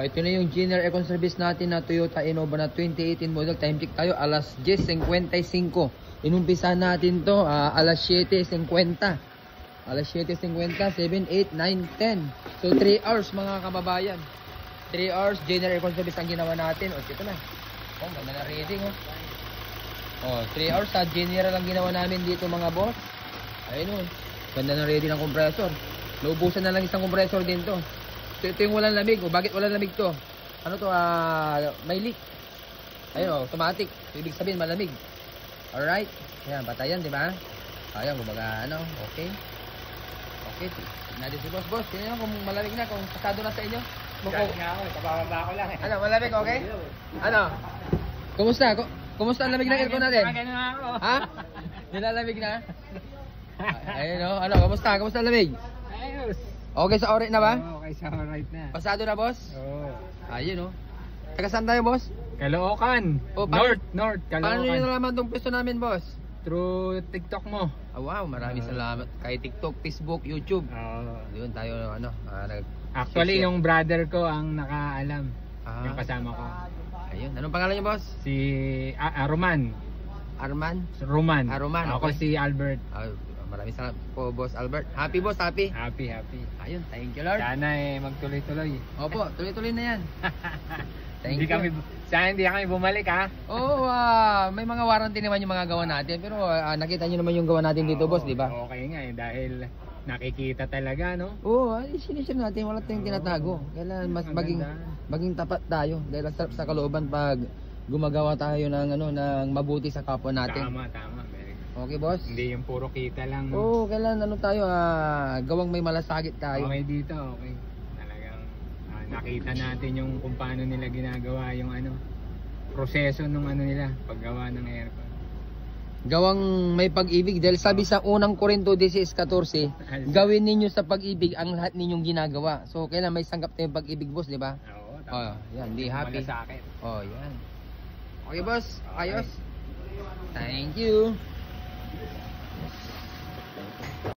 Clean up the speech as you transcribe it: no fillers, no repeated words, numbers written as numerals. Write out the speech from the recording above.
Ito na yung general aircon service natin na Toyota Innova na 2018 model. Time check tayo, alas 10:55. Inumpisahan natin to alas 7:50. Alas 7:50, 7, 8, 9, 10. So 3 hours mga kababayan. 3 hours general aircon service ang ginawa natin. O ito na. Oh, ganda na rating oh. Oh, 3 hours sa general ang ginawa namin dito mga boss. Ayun oh. Ganda na rating ng compressor. Naubusan na lang isang compressor din to. Ito yung walang lamig. O bakit walang lamig to? Ano to? May leak. Ayun o, automatic. Ibig sabihin malamig. Alright. Ayan, patayan, di ba? Ayan, kumbaga ano, okay. Okay. Natin si boss. Boss, tingnan nyo kung malamig na, kung pasado na sa inyo. Galing nga ako, kapababa ko lang eh. Ano, malamig, okay? Ano? Kumusta? Kumusta ang lamig ng aircon natin? Ganun nga ako. Ha? Nilalamig na? Ayun o, ano, kumusta? Kumusta ang lamig? Ayos. Okay sa orit na ba? Oo, okay sa alright na. Pasado na, boss? Oo. Ayun o. Taga saan tayo, boss? Caloocan. Oh, North, Paano nyo Caloocan. nalaman itong pwesto namin, boss? Through TikTok mo. Wow, maraming salamat. Kay TikTok, Facebook, YouTube. Oo. Doon tayo, ano, Actually, share. yung brother ko ang nakaalam. Ah, Yung kasama ko. ayun. Anong pangalan niyo, boss? Si Roman. Arman? Roman. Roman, Ako okay. si Albert. Maraming salamat po, boss Albert. Happy, boss, happy. Happy. Ayun, thank you, Lord. Sana magtuloy-tuloy. Opo, tuloy-tuloy na yan. Thank Hindi you. Sana hindi kami bumalik ha. Oo, may mga warranty naman yung mga gawa natin. Pero nakita nyo naman yung gawa natin dito, boss, di ba? Okay nga eh, dahil nakikita talaga, no? Oo, sinishare natin. Wala tayong tinatago. Kailangan mas maging tapat tayo. Dahil ang sarap sa kalooban pag gumagawa tayo ng, ng mabuti sa kapwa natin. Tama. Very good. Okay, boss? Hindi yung puro kita lang. No? Oo, kailangan tayo, gawang may malasakit tayo. Okay dito, okay. Talagang nakita natin yung kung paano nila ginagawa yung proseso nung nila, paggawa ng aircon. Gawang may pag-ibig dahil sabi sa unang Korinto 16:14, gawin ninyo sa pag-ibig ang lahat ninyong ginagawa. So kailan may sanggap tayong pag-ibig, boss, di ba? Oo, tama. Yan, be happy. Malasakit. Yan. Okay, boss. Ayos. Thank you.